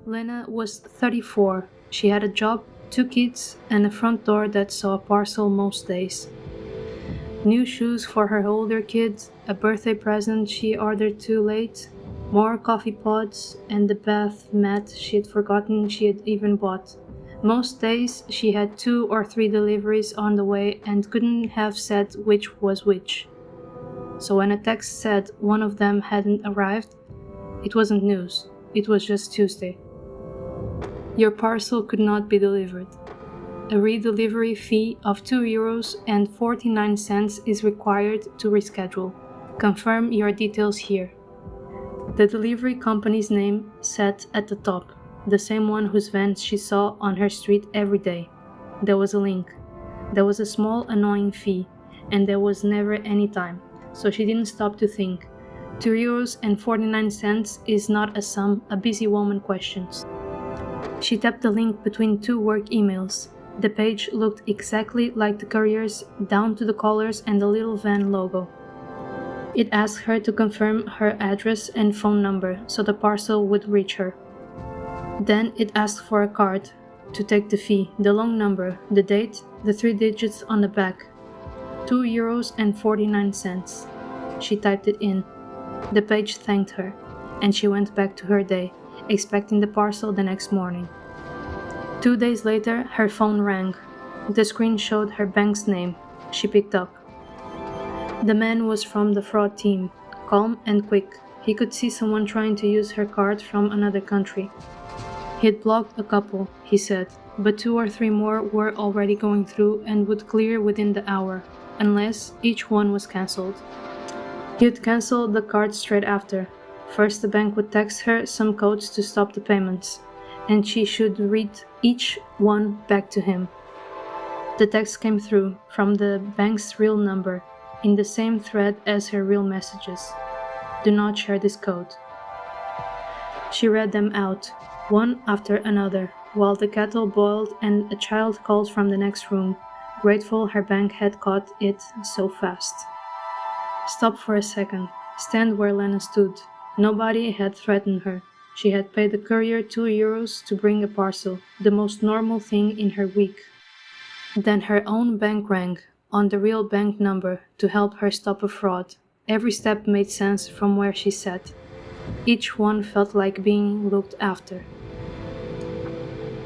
Lena was 34. She had a job, two kids, and a front door that saw a parcel most days. New shoes for her older kids, a birthday present she ordered too late, more coffee pods, and the bath mat she'd forgotten she had even bought. Most days she had 2 or 3 deliveries on the way and couldn't have said which was which. So when a text said one of them hadn't arrived, it wasn't news. It was just Tuesday. Your parcel could not be delivered. A redelivery fee of €2.49 is required to reschedule. Confirm your details here. The delivery company's name sat at the top, the same one whose van she saw on her street every day. There was a link. There was a small annoying fee, and there was never any time, so she didn't stop to think. €2.49 is not a sum a busy woman questions. She tapped the link between 2 work emails. The page looked exactly like the courier's, down to the colors and the little van logo. It asked her to confirm her address and phone number so the parcel would reach her. Then it asked for a card to take the fee, the long number, the date, the 3 digits on the back. €2.49. She typed it in. The page thanked her, and she went back to her day, expecting the parcel the next morning. 2 days later, her phone rang. The screen showed her bank's name. She picked up. The man was from the fraud team, calm and quick. He could see someone trying to use her card from another country. He'd blocked a couple, he said, but 2 or 3 more were already going through and would clear within the hour, unless each one was cancelled. He'd cancel the card straight after. First, the bank would text her some codes to stop the payments, and she should read each one back to him. The text came through from the bank's real number, in the same thread as her real messages. Do not share this code. She read them out, one after another, while the kettle boiled and a child called from the next room, grateful her bank had caught it so fast. Stop for a second. Stand where Lena stood. Nobody had threatened her. She had paid the courier €2 to bring a parcel, the most normal thing in her week. Then her own bank rang, on the real bank number, to help her stop a fraud. Every step made sense from where she sat. Each one felt like being looked after.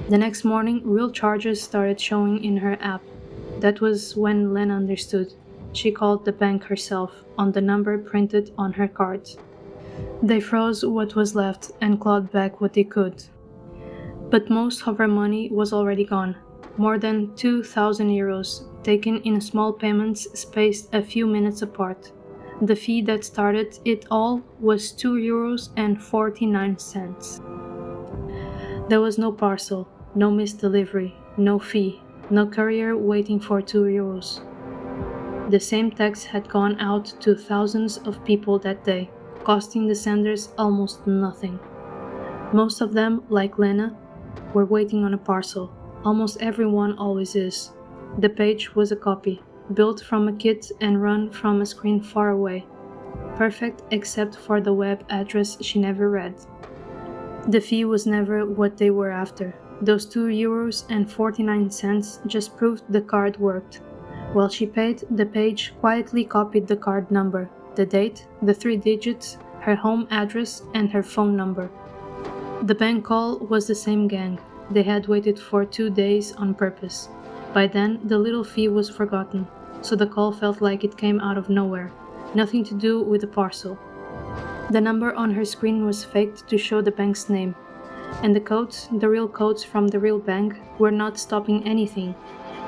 The next morning, real charges started showing in her app. That was when Lena understood. She called the bank herself, on the number printed on her cards. They froze what was left and clawed back what they could. But most of her money was already gone. More than €2,000, taken in small payments spaced a few minutes apart. The fee that started it all was €2.49. There was no parcel, no missed delivery, no fee, no courier waiting for €2. The same text had gone out to thousands of people that day, costing the senders almost nothing. Most of them, like Lena, were waiting on a parcel. Almost everyone always is. The page was a copy, built from a kit and run from a screen far away. Perfect except for the web address she never read. The fee was never what they were after. Those €2.49 just proved the card worked. While she paid, the page quietly copied the card number, the date, the 3 digits, her home address, and her phone number. The bank call was the same gang. They had waited for 2 days on purpose. By then, the little fee was forgotten, so the call felt like it came out of nowhere, nothing to do with the parcel. The number on her screen was faked to show the bank's name, and the codes, the real codes from the real bank, were not stopping anything.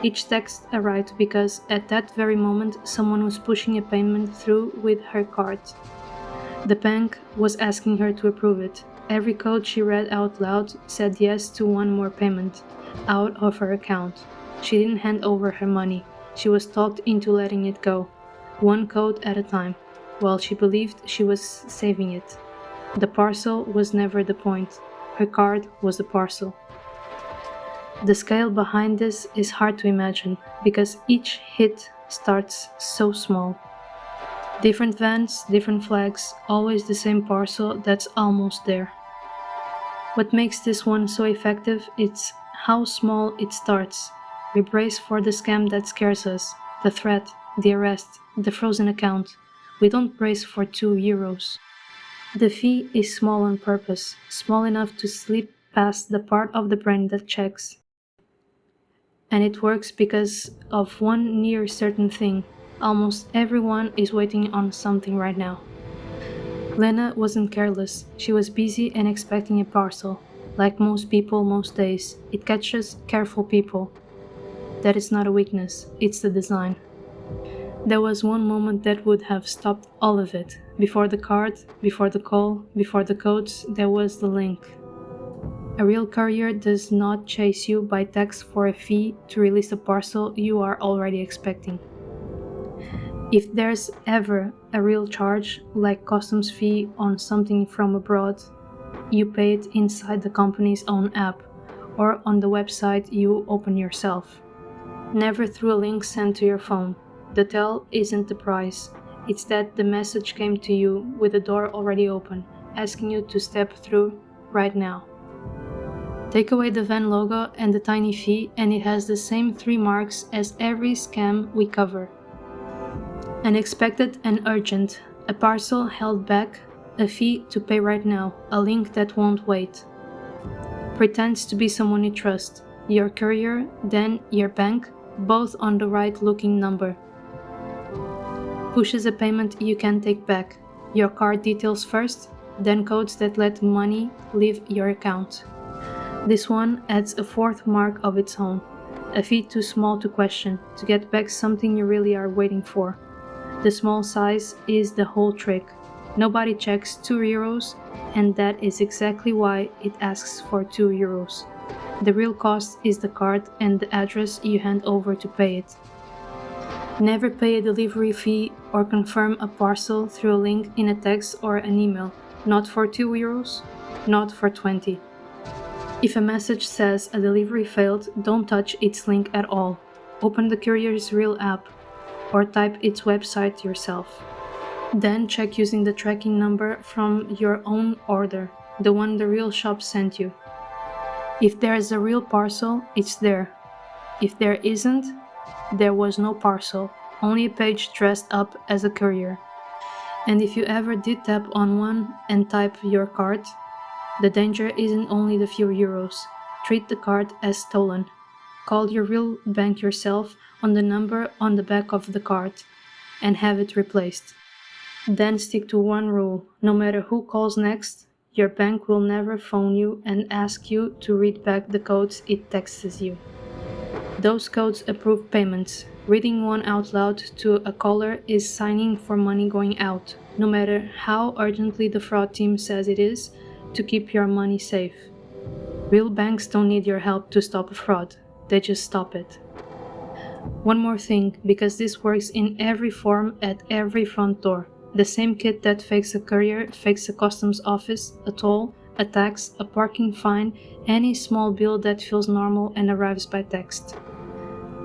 Each text arrived because at that very moment someone was pushing a payment through with her card. The bank was asking her to approve it. Every code she read out loud said yes to one more payment, out of her account. She didn't hand over her money. She was talked into letting it go, one code at a time, while she believed she was saving it. The parcel was never the point. Her card was the parcel. The scale behind this is hard to imagine, because each hit starts so small. Different vans, different flags, always the same parcel that's almost there. What makes this one so effective is how small it starts. We brace for the scam that scares us, the threat, the arrest, the frozen account. We don't brace for €2. The fee is small on purpose, small enough to slip past the part of the brain that checks. And it works because of one near certain thing. Almost everyone is waiting on something right now. Lena wasn't careless. She was busy and expecting a parcel. Like most people most days, it catches careful people. That is not a weakness, it's the design. There was one moment that would have stopped all of it. Before the card, before the call, before the codes, there was the link. A real courier does not chase you by text for a fee to release a parcel you are already expecting. If there's ever a real charge, like customs fee on something from abroad, you pay it inside the company's own app or on the website you open yourself. Never through a link sent to your phone. The tell isn't the price, it's that the message came to you with the door already open, asking you to step through right now. Take away the van logo and the tiny fee and it has the same 3 marks as every scam we cover. Unexpected and urgent, a parcel held back, a fee to pay right now, a link that won't wait. Pretends to be someone you trust, your courier, then your bank, both on the right looking number. Pushes a payment you can take back, your card details first, then codes that let money leave your account. This one adds a 4th mark of its own, a fee too small to question, to get back something you really are waiting for. The small size is the whole trick. Nobody checks €2, and that is exactly why it asks for €2. The real cost is the card and the address you hand over to pay it. Never pay a delivery fee or confirm a parcel through a link in a text or an email. Not for €2, not for 20. If a message says a delivery failed, don't touch its link at all. Open the courier's real app or type its website yourself. Then check using the tracking number from your own order, the one the real shop sent you. If there is a real parcel, it's there. If there isn't, there was no parcel, only a page dressed up as a courier. And if you ever did tap on one and type your card, the danger isn't only the few euros. Treat the card as stolen. Call your real bank yourself on the number on the back of the card and have it replaced. Then stick to one rule. No matter who calls next, your bank will never phone you and ask you to read back the codes it texts you. Those codes approve payments. Reading one out loud to a caller is signing for money going out, no matter how urgently the fraud team says it is, to keep your money safe. Real banks don't need your help to stop a fraud, they just stop it. One more thing, because this works in every form at every front door. The same kit that fakes a courier fakes a customs office, a toll, a tax, a parking fine, any small bill that feels normal and arrives by text.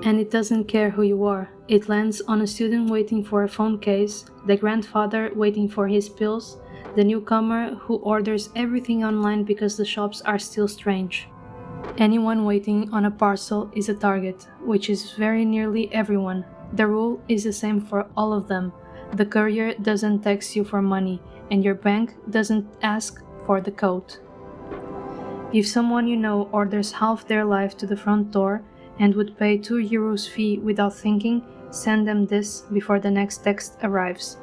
And it doesn't care who you are. It lands on a student waiting for a phone case, the grandfather waiting for his pills, the newcomer who orders everything online because the shops are still strange. Anyone waiting on a parcel is a target, which is very nearly everyone. The rule is the same for all of them. The courier doesn't text you for money, and your bank doesn't ask for the code. If someone you know orders half their life to the front door and would pay €2 fee without thinking, send them this before the next text arrives.